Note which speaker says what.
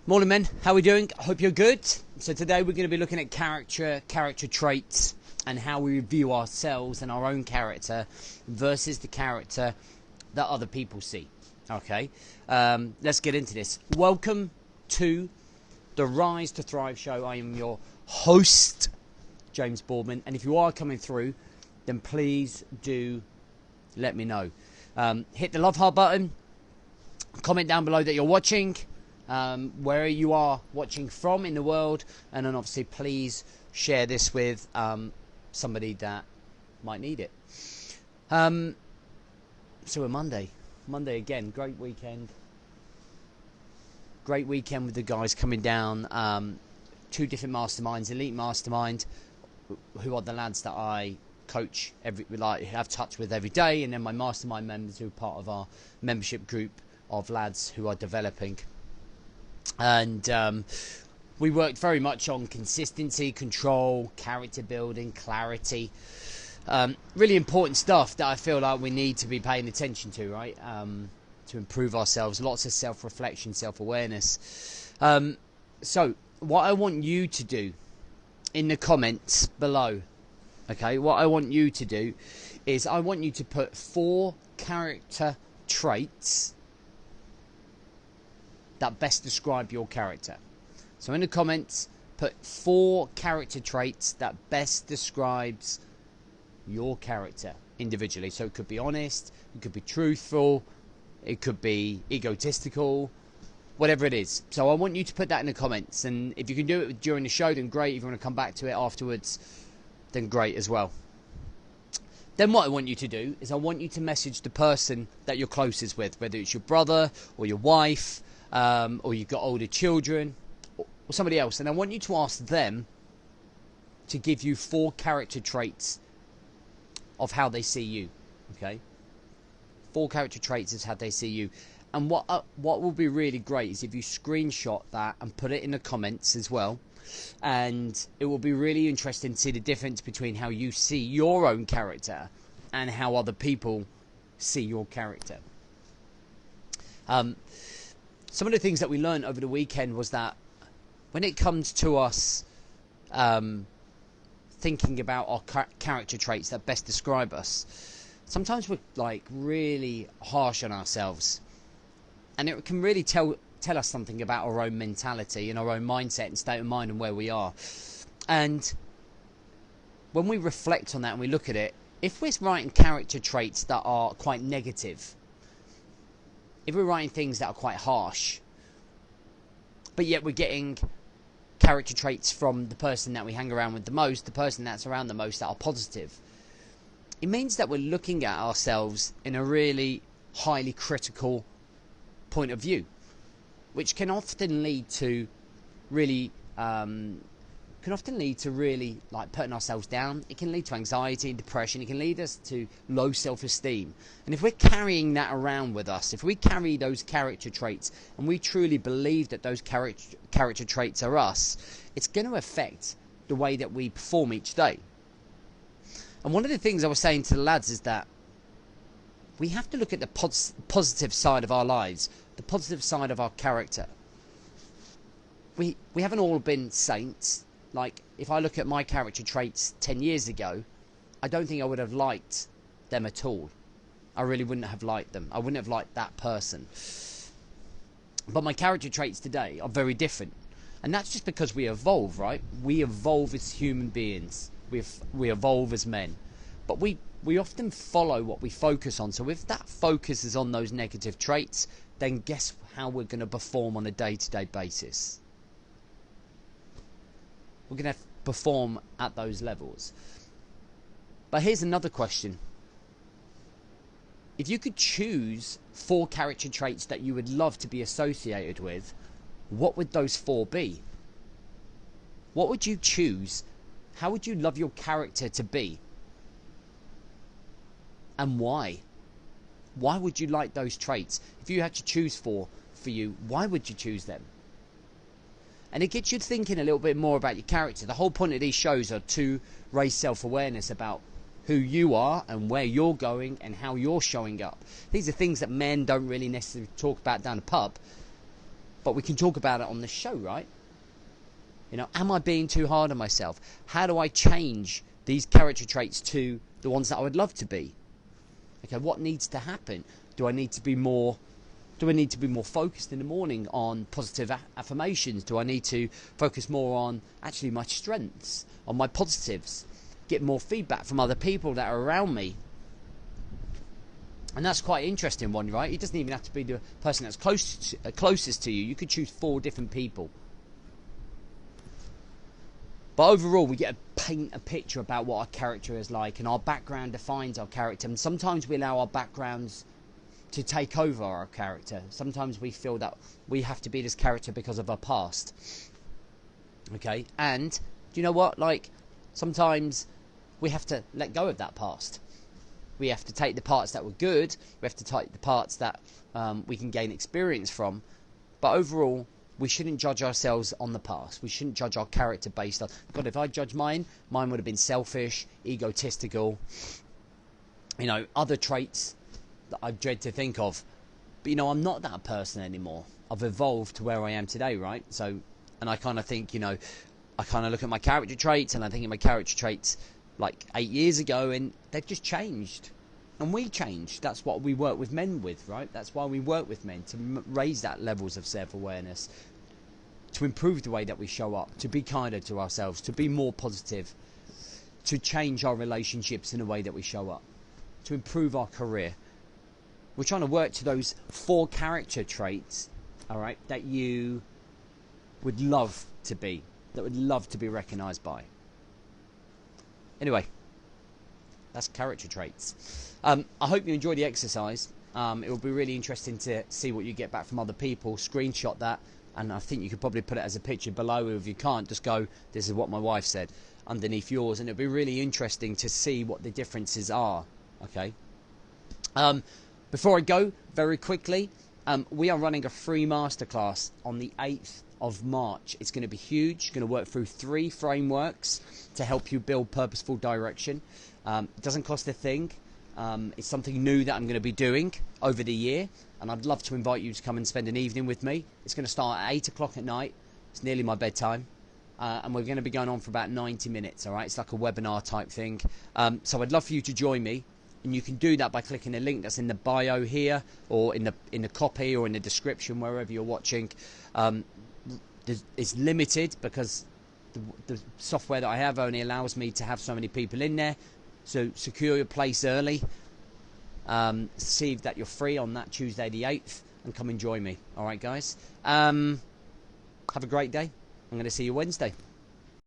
Speaker 1: Morning, men. How are we doing? I hope you're good. So today we're going to be looking at character traits, and how we view ourselves and our own character versus the character that other people see. Okay, let's get into this. Welcome to the Rise to Thrive show. I am your host, James Boardman, and if you are coming through, then please do let me know. Hit the love heart button, comment down below that you're watching, where you are watching from in the world, and then obviously please share this with somebody that might need it. So we're Monday again. Great weekend with the guys coming down. Two different masterminds: Elite Mastermind, who are the lads that I coach have touch with every day, and then my mastermind members who are part of our membership group of lads who are developing. And we worked very much on consistency, control, character building, clarity. Really important stuff that I feel like we need to be paying attention to, right? To improve ourselves. Lots of self-reflection, self-awareness. So what I want you to do in the comments below, okay, what I want you to do is I want you to put 4 character traits that best describe your character. So in the comments, put 4 character traits that best describes your character individually. So it could be honest, it could be truthful, it could be egotistical, whatever it is. So I want you to put that in the comments, and if you can do it during the show, then great. If you want to come back to it afterwards, then great as well. Then what I want you to do is I want you to message the person that you're closest with, whether it's your brother or your wife, or you've got older children, or somebody else, and I want you to ask them to give you 4 character traits of how they see you. Okay, 4 character traits is how they see you. And what will be really great is if you screenshot that and put it in the comments as well. And it will be really interesting to see the difference between how you see your own character and how other people see your character. Some of the things that we learned over the weekend was that when it comes to us thinking about our character traits that best describe us, sometimes we're like really harsh on ourselves, and it can really tell us something about our own mentality and our own mindset and state of mind and where we are. And when we reflect on that and we look at it, if we're writing character traits that are quite negative, if we're writing things that are quite harsh, but yet we're getting character traits from the person that we hang around with the most, the person that's around the most, that are positive, it means that we're looking at ourselves in a really highly critical point of view, which can often lead to really like putting ourselves down. It can lead to anxiety and depression. It can lead us to low self-esteem. And if we're carrying that around with us, if we carry those character traits and we truly believe that those character traits are us, it's going to affect the way that we perform each day. And one of the things I was saying to the lads is that we have to look at the positive side of our lives, the positive side of our character. We haven't all been saints. Like, if I look at my character traits 10 years ago, I don't think I would have liked them at all. I really wouldn't have liked them. I wouldn't have liked that person. But my character traits today are very different. And that's just because we evolve, right? We evolve as human beings. We evolve as men. But we often follow what we focus on. So if that focus is on those negative traits, then guess how we're going to perform on a day-to-day basis. We're going to perform at those levels. But here's another question. If you could choose 4 character traits that you would love to be associated with, what would those 4 be? What would you choose? How would you love your character to be? And why? Why would you like those traits? If you had to choose 4 for you, why would you choose them? And it gets you thinking a little bit more about your character. The whole point of these shows are to raise self-awareness about who you are and where you're going and how you're showing up. These are things that men don't really necessarily talk about down the pub. but we can talk about it on this show, right? You know, am I being too hard on myself? How do I change these character traits to the ones that I would love to be? Okay, what needs to happen? Do I need to be more focused in the morning on positive affirmations? Do I need to focus more on actually my strengths, on my positives? Get more feedback from other people that are around me? And that's quite an interesting one, right? It doesn't even have to be the person that's closest to you. You could choose 4 different people. But overall, we get to paint a picture about what our character is like, and our background defines our character. And sometimes we allow our backgrounds to take over our character. Sometimes we feel that we have to be this character because of our past. Okay? And do you know what? Like, sometimes we have to let go of that past. We have to take the parts that were good. We have to take the parts that we can gain experience from. But overall, we shouldn't judge ourselves on the past. We shouldn't judge our character based on... God, if I judge mine would have been selfish, egotistical, you know, other traits that I dread to think of. But, you know, I'm not that person anymore. I've evolved to where I am today, right? So, and I kind of think, you know, I kind of look at my character traits, and I think of my character traits like 8 years ago, and they've just changed. And we changed. That's what we work with men with, right? That's why we work with men, to raise that levels of self-awareness, to improve the way that we show up, to be kinder to ourselves, to be more positive, to change our relationships in the way that we show up, to improve our career. We're trying to work to those 4 character traits, all right, that you would love to be, that would love to be recognised by. Anyway, that's character traits. I hope you enjoyed the exercise. It will be really interesting to see what you get back from other people. Screenshot that, and I think you could probably put it as a picture below. If you can't, just go, this is what my wife said, underneath yours, and it'll be really interesting to see what the differences are. Okay. Before I go, very quickly, we are running a free masterclass on the 8th of March. It's going to be huge. Going to work through 3 frameworks to help you build purposeful direction. It doesn't cost a thing. It's something new that I'm going to be doing over the year, and I'd love to invite you to come and spend an evening with me. It's going to start at 8 o'clock at night. It's nearly my bedtime, and we're going to be going on for about 90 minutes. All right, it's like a webinar type thing. So I'd love for you to join me, and you can do that by clicking the link that's in the bio here, or in the copy, or in the description wherever you're watching. It's limited because the software that I have only allows me to have so many people in there. So secure your place early. See that you're free on that Tuesday the 8th, and come and join me. All right, guys. Have a great day. I'm going to see you Wednesday.